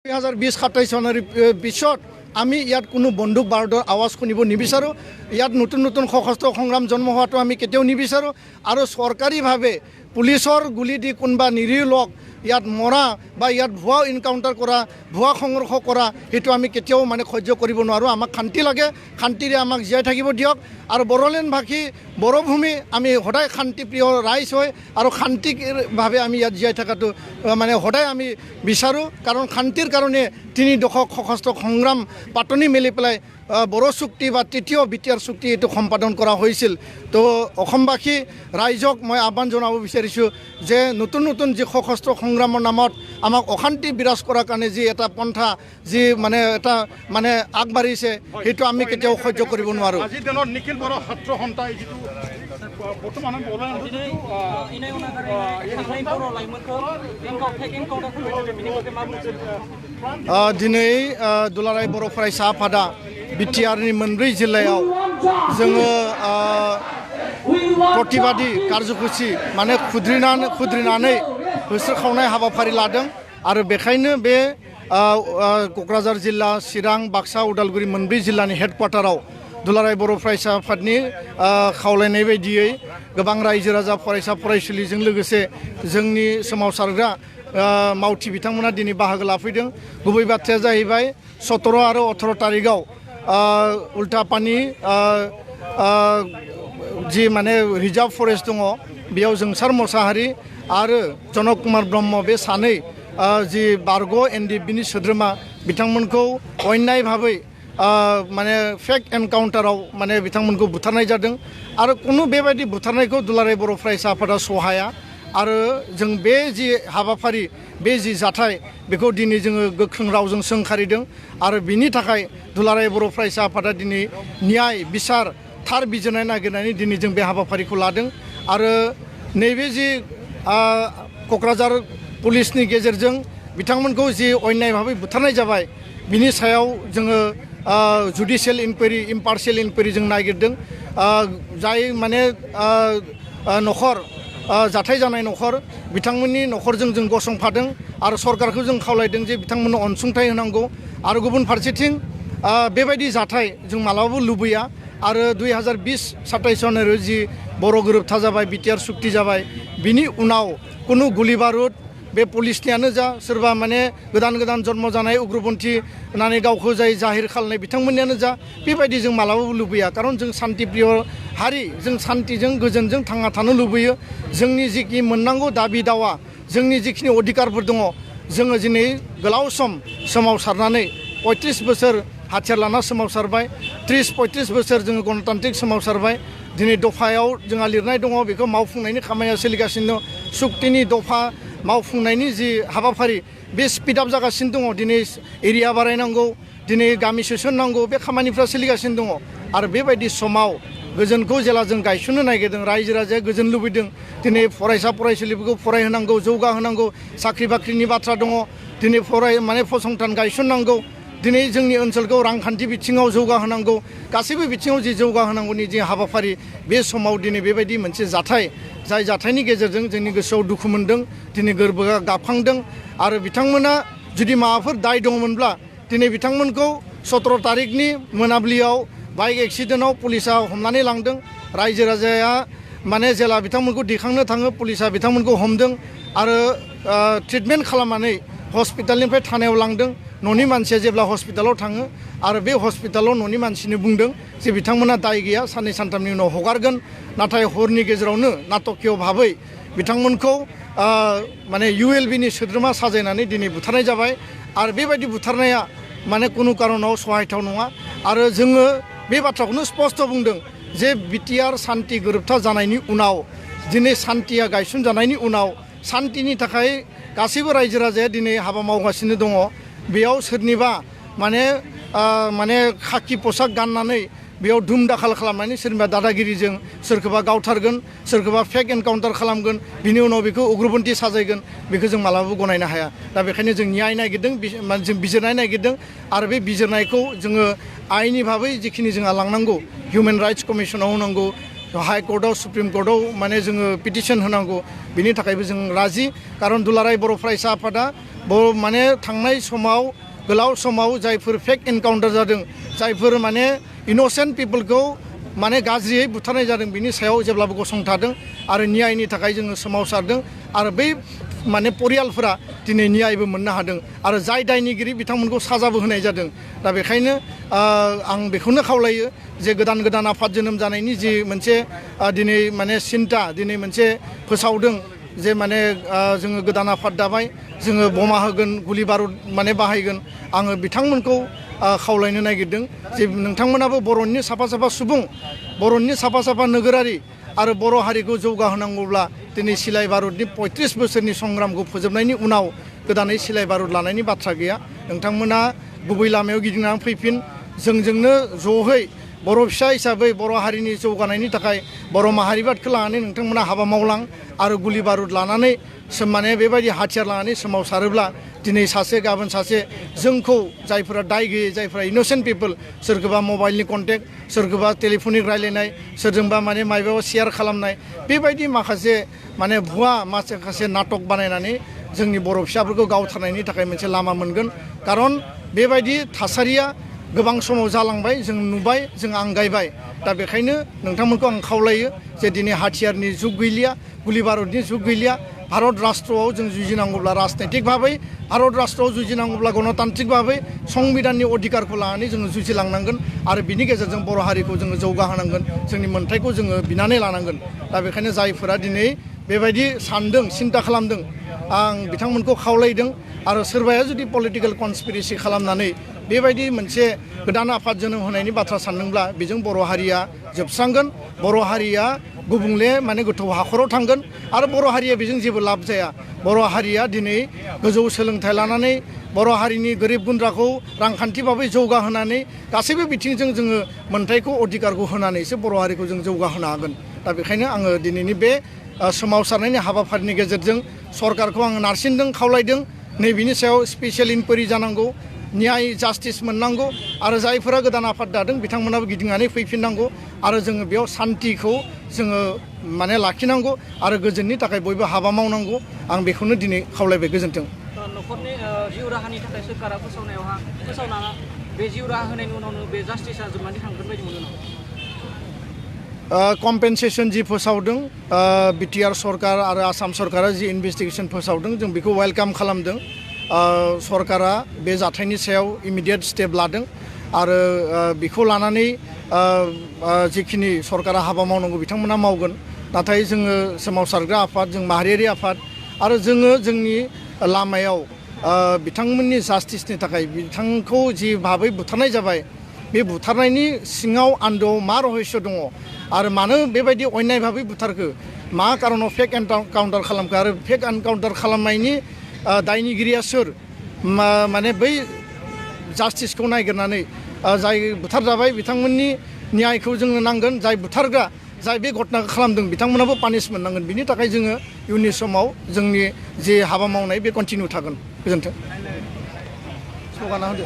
2020-27 চনৰ পিছত আমি ইয়াত কোনো বন্দুক বাৰুদৰ আৱাজ শুনিব নিবিচাৰোঁ। ইয়াত নতুন নতুন সশস্ত্ৰ সংগ্ৰাম জন্ম হোৱাটো আমি কেতিয়াও নিবিচাৰোঁ। আৰু চৰকাৰীভাৱে পুলিচৰ গুলি দি কোনোবা নিৰীহ লোক ইয়াত মৰা বা ইয়াত ভুৱা এনকাউণ্টাৰ কৰা, ভুৱা সংঘৰ্ষ কৰা, সেইটো আমি কেতিয়াও সহ্য কৰিব নোৱাৰোঁ। আমাক শান্তি লাগে, শান্তিৰে আমাক জীয়াই থাকিব দিয়ক। আৰু বড়োলেণ্ডভাষী বড়োভূমি আমি সদায় শান্তিপ্ৰিয় ৰাইজ হয় আৰু শান্তিভাৱে আমি ইয়াত জীয়াই থকাটো সদায় আমি বিচাৰোঁ। কাৰণ শান্তিৰ কাৰণে 3 দশক সশস্ত্ৰ সংগ্ৰাম পাতনি মেলি পেলাই বড়ো চুক্তি বা তৃতীয় বিটিআৰ চুক্তি এইটো সম্পাদন কৰা হৈছিল। তো অসমবাসী ৰাইজক মই আহ্বান জনাব বিচাৰিছোঁ যে নতুন নতুন যি সশস্ত্ৰ সংগ্ৰামৰ নামত আমাক অশান্তি বিৰাজ কৰাৰ কাৰণে যি এটা পন্থা যি এটা আগবাঢ়িছে, সেইটো আমি কেতিয়াও সহ্য কৰিব নোৱাৰোঁ। আজিৰ দিনত নিখিল বড়ো ছাত্ৰ সন্থাই যিটো বৰ্তমান दिनै दुलाराय बर' फरायसा आफादा बिटिआरनि 4 जिल्लायाव जोङो प्रतिबादि कार्यसूचि खुद्रिनानै होस्रिखावनाय हाबाफारि लादों। आरो बेखायनो बे क'क्राझार जिल्ला, चिरां, बाक्सा, उदालगुरि 4 जिल्लानि हेडक्वार्टाराव दुलाराय बर' फरायसा आफादनि खावलायनाय बायदियै गोबां रायजो राजा फरायसा फरायसुलिजों लोगोसे जोंनि सोमावसारग्रा मावथि बिथांमोना दिनै बाहागो लाफैदों। गुबै बाथ्राया जाहैबाय 17 आरो 18 तारिखआव उल्टापानि जि रिजार्व फरेस्ट दङ, बेयाव जोंसार मोसाहारि आरो जनक कुमार ब्रह्म बे सानै जि बारग' एनडिएफबिनि सोद्रोमा बिथांमोनखौ अन्याय भाबै फेक एनकाउन्टाराव बिथांमोनखौ बुथारनाय जादों। आरो कुनु बेबायदि बुथारनायखौ दुलाराय बर' फरायसा आफादा सहाया। आरो जों बे जि हाबाफारि, बे जि जाथाय, बेखौ दिनै जोङो गोख्रों रावजों सोंखारिदों। आरो बिनि थाखाय दुलाराय बर' फरायसा आफादा दिनै न्याय बिसार थार बिजिरनाय नागिरनानै दिनै जों बे हाबाफारिखौ लादों। आरो नैबे जि क'क्राझार पुलिसनि गेजेरजों बिथांमोनखौ जि अन्याय भाबै बुथारनाय जाबाय, बिनि सायाव जोङो जुडिशियेल इनकुवेरि, इम्पार्शियेल इनकुवेरि जों नागिरदों। जाय न'खर जाथाय जानाय न'खर, बिथांमोननि न'खरजों जों गसंफादों आरो सरकारखौ जों खावलायदों जे बिथांमोननो अनसुंथाइ होनांगौ। आरो गुबुन फारसेथिं बेबायदि जाथाय जों मालाबाबो लुबैया। आरो 2020-27 सनाव जि बर' गोरोबथा जाबाय, बिटिआर सुक्ति जाबाय, बिनि उनाव कुनु गुलि बारुद बे पुलिसनियानो जा, सोरबा गोदान गोदान जन्म जानाय उग्रपन्थी होननानै गावखौ जाय जाहिर खालामनाय बिथांमोननियानो जा, बेबायदि जों मालाबाबो लुबैया। खारन जों शान्तिप्रिय हारि, जों शान्तिजों गोजोनजों थांना थानो लुबैयो। जोंनि जिखिनि मोननांगौ दाबि दावा, जोंनि जिखिनि अधिकारफोर दङ, जोङो दिनै गोलाव सम सोमावसारनानै 35 बोसोर हाथियार लाना सोमावसारबाय, 30-35 बोसोर जोङो गणतान्त्रिक सोमावसारबाय। दिनै दफायाव जोंहा लिरनाय दङ, बेखौ मावफुंनायनि खामानिया सोलिगासिनो दं। सुक्तिनि दफा मावफुंनायनि जि हाबाफारि, बे स्पिड आप जागासिनो दङ। दिनै एरिया बारायनांगौ, दिनै गामि सोसननांगौ, बे खामानिफ्रा सोलिगासिनो दङ। आरो बेबायदि समाव गोजोनखौ जेला जों गायसननो नागिरदों, रायजो राजाया गोजोन लुबैदों, दिनै फरायसा फरायसुलिफोरखौ फरायहोनांगौ, जौगाहोनांगौ, साख्रि बाख्रिनि बाथ्रा दङ, दिनै फसंथान गायसननांगौ, दिनै जोंनि ओनसोलखौ रांखान्थि बिथिङाव जौगाहोनांगौ, गासैबो बिथिङाव जि जौगाहोनांगौनि जि हाबाफारि, बे समाव दिनै बेबायदि मोनसे जाथाय, जाय जाथायनि गेजेरजों जोंनि गोसोआव दुखु मोनदों, दिनै गोरबोआ गाबखांदों। आरो बिथांमोना जुदि माबाफोर दाय दङमोनब्ला दिनै बिथांमोनखौ 17 तारिखनि मोनाबिलियाव बाइक एक्सिडेन्टआव पुलिसा हमनानै लांदों। रायजो राजाया जेला बिथांमोनखौ दैखांनो थाङो, पुलिसा बिथांमोनखौ हमदों आरो ट्रिटमेन्ट खालामनानै हस्पिटालनिफ्राय थानायाव लांदों। न'नि मानसिया जेब्ला हस्पिटालाव थाङो, आरो बे हस्पिटालाव न'नि मानसिनो बुंदों जे बिथांमोना दाय गैया, 2-3 उनाव हगारगोन। नाथाय हरनि गेजेरावनो नाटकीय भाबै बिथांमोनखौ ULBनि सोद्रोमा साजायनानै दिनै बुथारनाय जाबाय। आरो बेबायदि बुथारनाया कुनु कारनाव सहायथाव नङा। आरो जोङो बे बाथ्राखौनो स्पष्ट बुंदों जे बिटिआर शान्ति गोरोबथा जानायनि उनाव, दिनै शान्तिया गायसनजानायनि उनाव, शान्तिनि थाखाय गासैबो रायजो राजाया दिनै हाबा मावगासिनो दङ। बेयाव सोरनिबा खाखि पसाक गाननानै बेयाव धुम दाखाल खालामनानै सोरनिबा दादागिरिजों सोरखौबा गावथारगोन, सोरखौबा फेक एनकाउन्टार खालामगोन, बिनि उनाव बेखौ उग्रपन्थी साजायगोन, बेखौ जों मालाबाबो गनायनो हाया। दा बेखायनो जों न्याय नागिरदों, जों बिजिरनाय नागिरदों। आरो बे बिजिरनायखौ जोङो आयेननि भाबै जिखिनि जोंहा लांनांगौ, हिउमेन राइट्स कमिसनाव होनांगौ, हाइकर्टआव, सुप्रिम कोर्टआव जोङो पिटिशन होनांगौ। बिनि थाखायबो जों राजि। खारन दुलाराय बर' फरायसा आफादा माने थांनाय समाव गोलाव समाव जायफोर फेक एनकाउन्टार जादों जायफोर माने इनोसेन्ट पिपोलखौ माने गाज्रियै बुथारनाय जादों बिनि सायाव जेब्लाबो गसंथादों आरो न्यायनि थाखाय जोङो सोमावसारदों आरो बै माने परियालफोरा दिनै न्यायबो मोननो हादों आरो जाय दायनिगिरि बिथांमोनखौ साजाबो होनाय जादों दा बेखायनो आं बेखौनो खावलायो जे गोदान आफाद जोनोम जानायनि जि मोनसे दिनै माने सिन्ता दिनै मोनसे फोसावदों जे माने जोङो गोदान आफाद दाबाय जोङो बमा होगोन गुलि बारुद माने बाहायगोन आङो बिथांमोनखौ खावलायनो नागिरदों जे नोंथांमोनाबो बर'नि साफा सुबुं बर'नि साफा नोगोरारि आरो बर' हारिखौ जौगाहोनांगौब्ला दिनै सिलाय बारुदनि 35 बोसोरनि संग्रामखौ फोजोबनायनि उनाव गोदानै सिलाय बारुद लानायनि बाथ्रा गैया नोंथांमोना गुबै लामायाव गिदिंनानै फैफिन जोंजोंनो ज'है बर' फिसा हिसाबै बर' हारिनि जौगानायनि थाखाय बर' माहारिबादखौ लानानै नोंथांमोना हाबा मावलां आरो गुलि बारुद लानानै माने बेबायदि हाथियार लानानै सोमावसारोब्ला दिनै सासे गाबोन सासे जोंखौ जायफोरा दाय गैयै जायफोरा इनोसेन्ट पिपोल सोरखौबा मबाइलनि कन्टेक्ट सोरखौबा टेलिफनिक रायलायनाय सोरजोंबा माने मायबायाव शेयार खालामनाय बेबायदि माखासे माने भुवा माखासे नाटक बानायनानै जोंनि बर' फिसाफोरखौ गावथारनायनि थाखाय मोनसे लामा मोनगोन खारन बेबायदि थासारिया गोबां समाव जालांबाय जों नुबाय जों आंगायबाय दा बेखायनो नोंथांमोनखौ आं खावलायो जे दिनै हाथियारनि जुग गैलिया गुलि बारुदनि जुग गैलिया भारत राष्ट्रआव जों जुजिनांगौब्ला राजनैतिक भाबै भारत राष्ट्रआव जुजिनांगौब्ला गणतान्त्रिक भाबै संबिधाननि अधिकारखौ लानानै जोङो जुजिलांनांगोन आरो बिनि गेजेरजों बर' हारिखौ जोङो जौगाहोनांगोन जोंनि मोन्थायखौ जोङो बिनानै लानांगोन दा बेखायनो जायफोरा दिनै बेबायदि सानदों सिन्ता खालामदों आं बिथांमोनखौ खावलायदों आरो सोरबाया जुदि पलिटिकेल कनस्पिरेसि खालामनानै बेबायदि मोनसे गोदान आफाद जोनोम होनायनि बाथ्रा सानदोंब्ला बेजों बर' हारिया जोबस्रांगोन बर' हारिया गुबुंले माने गोथौ हाखराव थांगोन आरो बर' हारिया बेजों जेबो लाब जाया बर' हारिया दिनै गोजौ सोलोंथाइ लानानै बर' हारिनि गोरिब गुन्द्राखौ रांखान्थि भाबै जौगाहोनानै गासैबो बिथिंजों जोङो मोन्थायखौ अधिकारखौ होनानैसो बर' हारिखौ जों जौगाहोनो हागोन दा बेखायनो आङो दिनैनि बे सोमावसारनायनि हाबाफारिनि गेजेरजों सरकारखौ आङो नारसिनदों खावलायदों नैबेनि सायाव स्पेसियेल इनकुवारि जानांगौ न्याय जास्टिस मोननांगौ आरो जायफोरा गोदान आफाद दादों बिथांमोनाबो गिदिंनानै फैफिननांगौ आरो जोङो बेयाव सान्तिखौ जोङो माने लाखिनांगौ आरो गोजोननि थाखाय बयबो हाबा मावनांगौ आं बेखौनो दिनै खावलायबाय गोजोन्थों न'खरनि जिउ राहानि थाखाय सोरखारा फोसावना बे जिउ राहा होनायनि उनावनो बे जास्टिसा जोबनानै थांगोन बायदि मोनो नामा कम्पेनसेसन जि फोसावदों बिटिआर सरकार आरो आसाम सरकारा जि इनभेस्टिगेसन फोसावदों जों बेखौ वेलकाम खालामदों सरकारा बे जाथायनि सायाव इमिडियेट स्टेप लादों आरो बेखौ लानानै जिखिनि सरकारा हाबा मावनांगौ बिथांमोना मावगोन नाथाय जोङो सोमावसारग्रा आफाद जों माहारियारि आफाद आरो जोङो जोंनि लामायाव बिथांमोननि जास्टिसनि थाखाय बिथांखौ जि भाबै बुथारनाय जाबाय बे बुथारनायनि सिङाव आन्दोआव मा रहस्य दङ आरो मानो बेबायदि अन्याय भाबै बुथारखो मा कारनाव फेक एनकाउन्टार खालामखो आरो फेक एनकाउन्टार खालामनायनि दायनिगिरिया सोर माने बै जास्टिसखौ नागिरनानै जाय बुथारजाबाय बिथांमोननि न्यायखौ जोंनो नांगोन जाय बुथारग्रा जाय बे घटनाखौ खालामदों बिथांमोनाबो पानिश मोननांगोन बिनि थाखाय जोङो इयुननि समाव जोंनि जे हाबा मावनाय बे कन्टिनिउ थागोन गोजोन्थों स्ल'गाना होदो